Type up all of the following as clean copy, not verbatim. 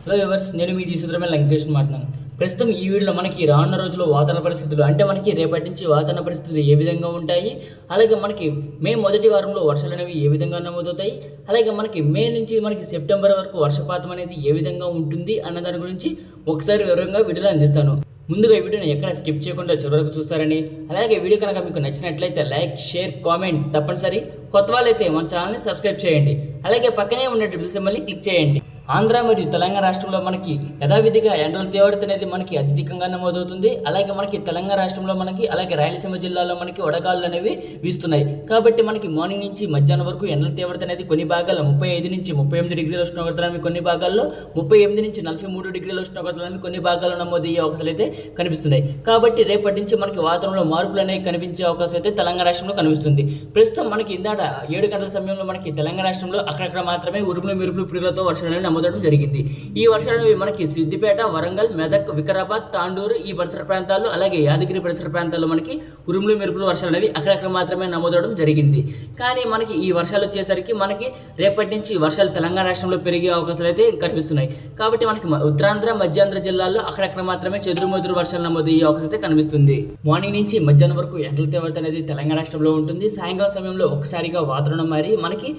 Hello viewers, నేను మీ తీసుకురమే లంకేష్ మాట్లాడుతున్నాను. ప్రస్తుతం ఈ వీడియోలో మనకి రానున్న రోజుల్లో వాతావరణ పరిస్థితులు అంటే మనకి రేపటి నుంచి వాతావరణ పరిస్థితులు ఏ విధంగా ఉంటాయి, అలాగే మనకి మే మొదటి వారంలో వర్షాలు అనేవి ఏ విధంగా నమోదవుతాయి, అలాగే మనకి మే నుంచి మనకి సెప్టెంబర్ వరకు వర్షపాతం అనేది ఏ విధంగా ఉంటుంది అన్న దాని గురించి ఒకసారి వివరంగా వీడియోలో అందిస్తాను. ముందుగా ఈ వీడియోని ఎక్కడ స్కిప్ చేయకుండా చివరకు చూస్తారని, అలాగే వీడియో కనుక మీకు నచ్చినట్లయితే లైక్, షేర్, కామెంట్ తప్పనిసరి. కొత్త వాళ్ళైతే మన ఛానల్ని సబ్స్క్రైబ్ చేయండి. అలాగే పక్కనే ఉన్న బెల్ సింబల్ని క్లిక్ చేయండి. ఆంధ్ర మరియు తెలంగాణ రాష్ట్రంలో మనకి యథావిధిగా ఎండల తీవ్రత అనేది మనకి అత్యధికంగా నమోదవుతుంది. అలాగే మనకి తెలంగాణ రాష్ట్రంలో మనకి అలాగే రాయలసీమ జిల్లాలో మనకి వడగాళ్ళు అనేవి వీస్తున్నాయి. కాబట్టి మనకి మార్నింగ్ నుంచి మధ్యాహ్నం వరకు ఎండల తీవ్రత అనేది కొన్ని భాగాల్లో 35 నుంచి 38 డిగ్రీల ఉష్ణోగ్రతలు, కొన్ని భాగాల్లో 38 నుంచి 43 డిగ్రీల ఉష్ణోగ్రతలు కొన్ని భాగాల్లో నమోదయ్యే అవకాశాలు అయితే కనిపిస్తున్నాయి. కాబట్టి రేపటి నుంచి మనకి వాతావరణంలో మార్పులు అనేవి కనిపించే అవకాశం అయితే తెలంగాణ రాష్ట్రంలో కనిపిస్తుంది. ప్రస్తుతం మనకి ఇందాక 7 గంటల సమయంలో మనకి తెలంగాణ రాష్ట్రంలో అక్కడక్కడ మాత్రమే ఉరుములు మెరుపులు పిడుగులతో వర్షాలు నమోదవడం జరిగింది. ఈ వర్షాలు మనకి సిద్దిపేట, వరంగల్, మెదక్, వికారాబాద్, తాండూరు ఈ పరిసర ప్రాంతాలు, అలాగే యాదగిరి పరిసర ప్రాంతాల్లో మనకి ఉరుములు మెరుపులు వర్షాలు అనేవి అక్కడక్కడ మాత్రమే నమోదవడం జరిగింది. కానీ మనకి ఈ వర్షాలు వచ్చేసరికి మనకి రేపటి నుంచి వర్షాలు తెలంగాణ రాష్ట్రంలో పెరిగే అవకాశాలు అయితే కనిపిస్తున్నాయి. కాబట్టి మనకి ఉత్తరాంధ్ర, మధ్యాంధ్ర జిల్లాల్లో అక్కడక్కడ మాత్రమే చెదురుమదురు వర్షాలు నమోదయ్యే అవకాశం అయితే కనిపిస్తుంది. మార్నింగ్ నుంచి మధ్యాహ్నం వరకు ఎండల తీవ్రత అనేది తెలంగాణ రాష్ట్రంలో ఉంటుంది. సాయంకాలం సమయంలో ఒక్కసారిగా వాతావరణం మారి మనకి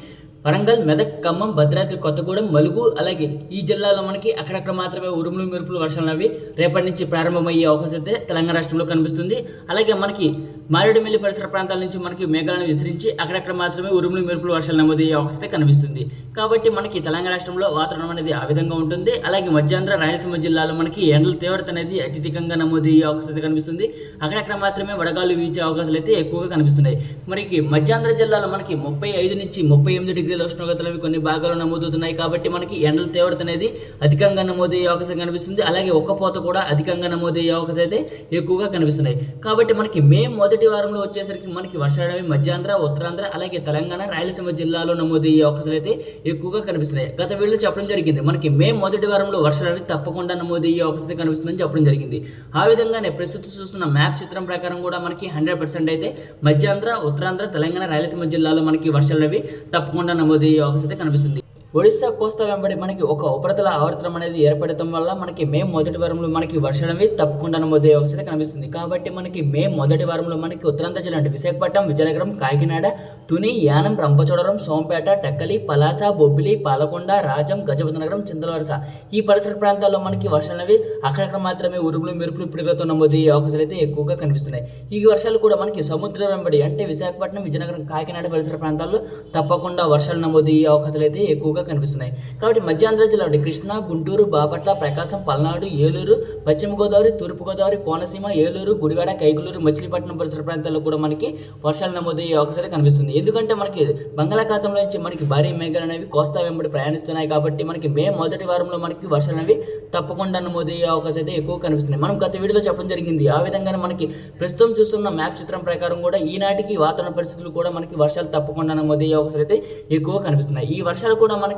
వరంగల్, మెదక్, ఖమ్మం, భద్రాద్రి కొత్తగూడెం, మలుగు అలాగే ఈ జిల్లాలో మనకి అక్కడక్కడ మాత్రమే ఉరుములు మెరుపులు వర్షాలు అవి రేపటి నుంచి ప్రారంభమయ్యే అవకాశం అయితే తెలంగాణ రాష్ట్రంలో కనిపిస్తుంది. అలాగే మనకి మారేడుమిల్లి పరిసర ప్రాంతాల నుంచి మనకి మేఘాలను విస్తరించి అక్కడక్కడ మాత్రమే ఉరుములు మెరుపులు వర్షాలు నమోదయ్యే అవకాశం అయితే కనిపిస్తుంది. కాబట్టి మనకి తెలంగాణ రాష్ట్రంలో వాతావరణం అనేది ఆ విధంగా ఉంటుంది. అలాగే మధ్యాంధ్ర, రాయలసీమ జిల్లాలో మనకి ఎండల తీవ్రత అనేది అత్యధికంగా నమోదయ్యే అవకాశం అయితే కనిపిస్తుంది. అక్కడక్కడ మాత్రమే వడగాలు వీచే అవకాశాలు అయితే ఎక్కువగా కనిపిస్తున్నాయి. మనకి మధ్యాంధ్ర జిల్లాలో మనకి 35 నుంచి 38 డిగ్రీల ఉష్ణోగ్రతలు కొన్ని భాగాలు నమోదవుతున్నాయి. కాబట్టి మనకి ఎండల తీవ్రత అనేది అధికంగా నమోదయ్యే అవకాశం కనిపిస్తుంది. అలాగే ఒక్కపోత కూడా అధికంగా నమోదయ్యే అవకాశం అయితే ఎక్కువగా కనిపిస్తున్నాయి. కాబట్టి మనకి మే మొదటి వారంలో వచ్చేసరికి మనకి వర్షాలు అనేవి మధ్యాంధ్ర, ఉత్తరాంధ్ర అలాగే తెలంగాణ, రాయలసీమ జిల్లాలో నమోదయ్యే అవకాశాలు అయితే ఎక్కువగా కనిపిస్తున్నాయి. గత వీడియోలో చెప్పడం జరిగింది మనకి మే మొదటి వారంలో వర్షాలు అనేవి తప్పకుండా నమోదయ్యే అవకాశం కనిపిస్తుందని చెప్పడం జరిగింది. ఆ విధంగానే ప్రస్తుతం చూస్తున్న మ్యాప్ చిత్రం ప్రకారం కూడా మనకి 100% అయితే మధ్యాంధ్ర, ఉత్తరాంధ్ర, తెలంగాణ, రాయలసీమ జిల్లాలో మనకి వర్షాలు అనేవి తప్పకుండా నమోదయ్యే అవకాశం అయితే కనిపిస్తుంది. ఒడిశా కోస్తా వెంబడి మనకి ఒక ఉపరితల ఆవర్తనం అనేది ఏర్పడటం వల్ల మనకి మే మొదటి వారంలో మనకి వర్షాలు తప్పకుండా నమోదయ్యే అవకాశం కనిపిస్తుంది. కాబట్టి మనకి మే మొదటి వారంలో మనకి ఉత్తరాంధ్ర జిల్లా అంటే విశాఖపట్నం, విజయనగరం, కాకినాడ, తుని, యానం, రంపచోడవరం, సోంపేట, టెక్కలి, పలాస, బొబ్బిలి, పాలకొండ, రాజం, గజపతినగరం, చింతలవరస ఈ పరిసర ప్రాంతాల్లో మనకి వర్షాలు అనేవి అక్కడక్కడ మాత్రమే ఉరుములు మెరుపులు పిడుగులతో నమోదయ్యే అవకాశాలు అయితే ఎక్కువగా కనిపిస్తున్నాయి. ఈ వర్షాలు కూడా మనకి సముద్రం వెంబడి అంటే విశాఖపట్నం, విజయనగరం, కాకినాడ పరిసర ప్రాంతాల్లో తప్పకుండా వర్షాలు నమోదయ్యే అవకాశాలు అయితే ఎక్కువగా కనిపిస్తున్నాయి. కాబట్టి మధ్యాంధ్ర జిల్లా కృష్ణా, గుంటూరు, బాపట్ల, ప్రకాశం, పల్నాడు, ఏలూరు, పశ్చిమ గోదావరి, తూర్పు గోదావరి, కోనసీమ, ఏలూరు, గుడివాడ, కైకలూరు, మచిలీపట్నం పరిసర ప్రాంతాల్లో కూడా మనకి వర్షాలు నమోదయ్యే అవకాశాలు కనిపిస్తుంది. ఎందుకంటే మనకి బంగాళాఖాతంలో నుంచి మనకి భారీ మేఘాలు అనేవి కోస్తా వెంబడి ప్రయాణిస్తున్నాయి. కాబట్టి మనకి మే మొదటి వారంలో మనకి వర్షాలు అనేవి తప్పకుండా నమోదయ్యే అవకాశం అయితే ఎక్కువ కనిపిస్తున్నాయి. మనం గత వీడియోలో చెప్పడం జరిగింది. ఆ విధంగానే మనకి ప్రస్తుతం చూస్తున్న మ్యాప్ చిత్రం ప్రకారం కూడా ఈనాటికి వాతావరణ పరిస్థితులు కూడా మనకి వర్షాలు తప్పకుండా నమోదయ్యే అవకాశాలు అయితే ఎక్కువ కనిపిస్తున్నాయి. ఈ వర్షాలు కూడా మనకి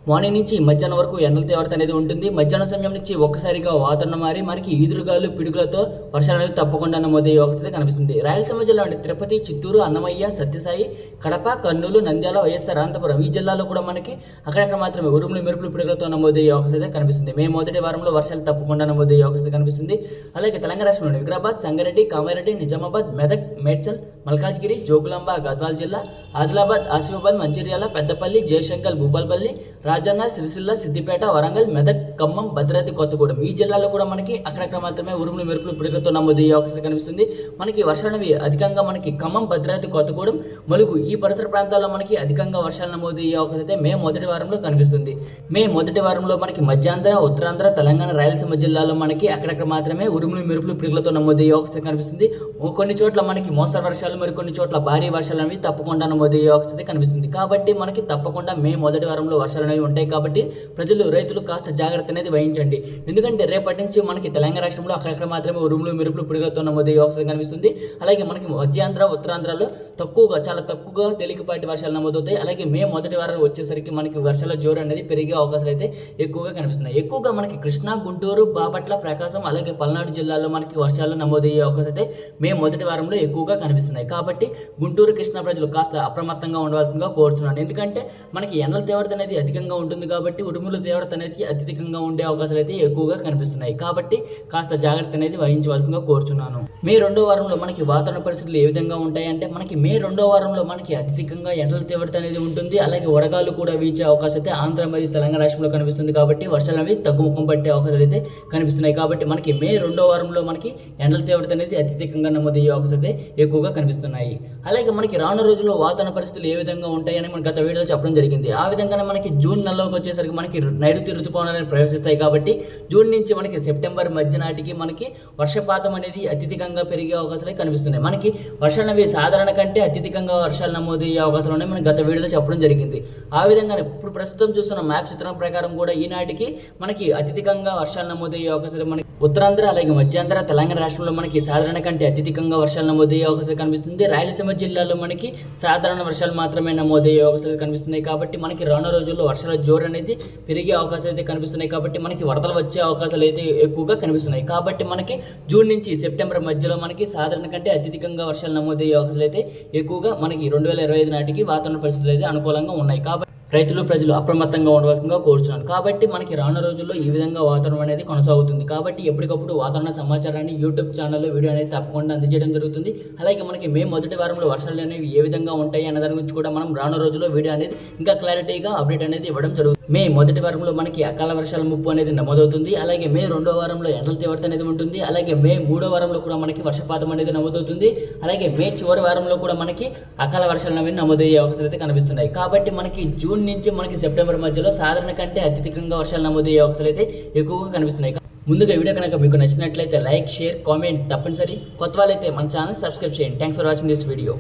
మార్నింగ్ నుంచి మధ్యాహ్నం వరకు ఎండల తీవ్రత అనేది ఉంటుంది. మధ్యాహ్నం సమయం నుంచి ఒక్కసారిగా వాతావరణం మారి మనకి ఈదురుగాలు, పిడుగులతో వర్షాలు అనేది తప్పకుండా నమోదయ్యే అవకాశం కనిపిస్తుంది. రాయలసీమ జిల్లా అంటే తిరుపతి, చిత్తూరు, అన్నమయ్య, సత్యసాయి, కడప, కర్నూలు, నంద్యాల, వైఎస్ఆర్, అనంతపురం ఈ జిల్లాలో కూడా మనకి అక్కడక్కడ మాత్రమే ఉరుములు మెరుపులు పిడుగులతో నమోదయ్యే అవకాశం అయితే కనిపిస్తుంది. మే మొదటి వారంలో వర్షాలు తప్పకుండా నమోదయ్యే అవకాశం కనిపిస్తుంది. అలాగే తెలంగాణ రాష్ట్రంలోని వికారాబాద్, సంగారెడ్డి, కామారెడ్డి, నిజామాబాద్, మెదక్, మేడ్చల్, మల్కాజ్గిరి, జోగులాంబ, గద్వాల్ జిల్లా, ఆదిలాబాద్, ఆసిఫాబాద్, మంచిర్యాల, పెద్దపల్లి, జయశంకర్, భూపాలపల్లి, రాజన్న, సిరిసిల్ల, సిద్దిపేట, వరంగల్, మెదక్, ఖమ్మం, భద్రాద్రి కొత్తగూడెం ఈ జిల్లాలో కూడా మనకి అక్కడక్కడ మాత్రమే ఉరుములు మెరుపులు పిడుగులతో నమోదయ్యే అవకాశం కనిపిస్తుంది. మనకి వర్షాలు అధికంగా మనకి ఖమ్మం, భద్రాద్రి కొత్తగూడెం, మలుగు ఈ పరిసర ప్రాంతాల్లో మనకి అధికంగా వర్షాలు నమోదయ్యే అవకాశం అయితే మే మొదటి వారంలో కనిపిస్తుంది. మే మొదటి వారంలో మనకి మధ్యాంధ్ర, ఉత్తరాంధ్ర, తెలంగాణ, రాయలసీమ జిల్లాలో మనకి అక్కడక్కడ మాత్రమే ఉరుములు మెరుపులు పిడుగులతో నమోదయ్యే అవకాశం కనిపిస్తుంది. కొన్ని చోట్ల మనకి మోస్తరు వర్షాలు, మరి కొన్ని చోట్ల భారీ వర్షాలు అనేవి తప్పకుండా నమోదయ్యే అవకాశం కనిపిస్తుంది. కాబట్టి మనకి తప్పకుండా మే మొదటి వారంలో వర్షాలు అనేవి ఉంటాయి. కాబట్టి ప్రజలు, రైతులు కాస్త జాగ్రత్త అనేది వహించండి. ఎందుకంటే రేపటి నుంచి మనకి తెలంగాణ రాష్ట్రంలో అక్కడక్కడ మాత్రమే ఉరుములు మెరుపులు పిడుగులతో నమోదయ్యే అవకాశం కనిపిస్తుంది. అలాగే మనకి మధ్యాంధ్ర, ఉత్తరాంధ్రలో చాలా తక్కువగా తేలికపాటి వర్షాలు నమోదవుతాయి. అలాగే మే మొదటి వారం వచ్చేసరికి మనకి వర్షాల జోరు అనేది పెరిగే అవకాశాలు అయితే ఎక్కువగా కనిపిస్తున్నాయి. ఎక్కువగా మనకి కృష్ణా, గుంటూరు, బాపట్ల, ప్రకాశం అలాగే పల్నాడు జిల్లాలో మనకి వర్షాలు నమోదయ్యే అవకాశం అయితే మే మొదటి వారంలో ఎక్కువగా కనిపిస్తున్నాయి. కాబట్టి గుంటూరు, కృష్ణా ప్రజలు కాస్త అప్రమత్తంగా ఉండవలసిందిగా కోరుతున్నాను. ఎందుకంటే మనకి ఎండల తీవ్రత అనేది అధికంగా అత్యధికంగా ఉంటుంది కాబట్టి ఉరుముల తీవ్రత అనేది అత్యధికంగా ఉండే అవకాశాలు అయితే ఎక్కువగా కనిపిస్తున్నాయి. కాబట్టి కాస్త జాగ్రత్త అనేది వహించవలసిందిగా కోరుచున్నాను. మే 2వ వారంలో మనకి వాతావరణ పరిస్థితులు ఏ విధంగా ఉంటాయంటే మనకి మే 2వ వారంలో మనకి అత్యధికంగా ఎండల తీవ్రత అనేది ఉంటుంది. అలాగే వడగాలు కూడా వీచే అవకాశం అయితే ఆంధ్ర మరియు తెలంగాణ రాష్ట్రంలో కనిపిస్తుంది. కాబట్టి వర్షాలు అనేవి తగ్గుముఖం పట్టే అవకాశాలు అయితే కనిపిస్తున్నాయి. కాబట్టి మనకి మే 2వ వారంలో మనకి ఎండల తీవ్రత అనేది అత్యధికంగా నమోదయ్యే అవకాశాలు అయితే ఎక్కువగా కనిపిస్తున్నాయి. అలాగే మనకి రానున్న రోజుల్లో వాతావరణ పరిస్థితులు ఏ విధంగా ఉంటాయని మన గత వీడియోలో చెప్పడం జరిగింది. ఆ విధంగానే మనకి జూన్ నెలలోకి వచ్చేసరికి మనకి నైరుతి ఋతుపవనాలు ప్రవేశిస్తాయి. కాబట్టి జూన్ నుంచి మనకి సెప్టెంబర్ మధ్య నాటికి మనకి వర్షపాతం అనేది అత్యధికంగా పెరిగే అవకాశాలు కనిపిస్తున్నాయి. మనకి వర్షాలు అనేవి సాధారణ కంటే అత్యధికంగా వర్షాలు నమోదయ్యే అవకాశాలు ఉన్నాయి మనం గత వీడియోలో చెప్పడం జరిగింది. ఆ విధంగానే ఇప్పుడు ప్రస్తుతం చూస్తున్న మ్యాప్ చిత్రం ప్రకారం కూడా ఈనాటికి మనకి అత్యధికంగా వర్షాలు నమోదయ్యే అవకాశాలు మనకి ఉత్తరాంధ్ర అలాగే మధ్యాంధ్ర తెలంగాణ రాష్ట్రంలో మనకి సాధారణ కంటే అత్యధికంగా వర్షాలు నమోదయ్యే అవకాశాలు కనిపిస్తుంది. రాయలసీమ జిల్లాలో మనకి సాధారణ వర్షాలు మాత్రమే నమోదయ్యే అవకాశాలు కనిపిస్తున్నాయి. కాబట్టి మనకి రానున్న రోజుల్లో వర్షాల జోరు అనేది పెరిగే అవకాశాలు అయితే కనిపిస్తున్నాయి. కాబట్టి మనకి వరదలు వచ్చే అవకాశాలు అయితే ఎక్కువగా కనిపిస్తున్నాయి. కాబట్టి మనకి జూన్ నుంచి సెప్టెంబర్ మధ్యలో మనకి సాధారణ కంటే అత్యధికంగా వర్షాలు నమోదయ్యే అవకాశాలు అయితే ఎక్కువగా మనకి 2025 నాటికి వాతావరణ పరిస్థితులు అయితే అనుకూలంగా ఉన్నాయి. కాబట్టి రైతులు ప్రజలు అప్రమత్తంగా ఉండవలసిందిగా కోరుచున్నాను. కాబట్టి మనకి రానున్న రోజుల్లో ఈ విధంగా వాతావరణం అనేది కొనసాగుతుంది. కాబట్టి ఎప్పటికప్పుడు వాతావరణ సమాచారాన్ని యూట్యూబ్ ఛానల్లో వీడియో అనేది తప్పకుండా అందజేయడం జరుగుతుంది. అలాగే మనకి మే మొదటి వారంలో వర్షాలు అనేవి ఏ విధంగా ఉంటాయి అన్న దాని గురించి కూడా మనం రానున్న రోజుల్లో వీడియో అనేది ఇంకా క్లారిటీగా అప్డేట్ అనేది ఇవ్వడం జరుగుతుంది. మే మొదటి వారంలో మనకి అకాల వర్షాల ముప్పు అనేది నమోదవుతుంది. అలాగే మే 2వ వారంలో ఎండల తీవ్రత అనేది ఉంటుంది. అలాగే మే 3వ వారంలో కూడా మనకి వర్షపాతం అనేది నమోదవుతుంది. అలాగే మే చివరి వారంలో కూడా మనకి అకాల వర్షాలు అనేవి నమోదయ్యే అవకాశాలు అయితే కనిపిస్తున్నాయి. కాబట్టి మనకి జూన్ నుంచి మనకి సెప్టెంబర్ మధ్యలో సాధారణ కంటే అత్యధికంగా వర్షాలు నమోదయ్యే అవకాశాలు అయితే ఎక్కువగా కనిపిస్తున్నాయి. ముందుగా వీడియో కనుక మీకు నచ్చినట్లయితే లైక్, షేర్, కామెంట్ తప్పనిసరి. కొత్త వాళ్ళైతే మన ఛానల్ సబ్స్క్రైబ్ చేయండి. Thanks for watching this video.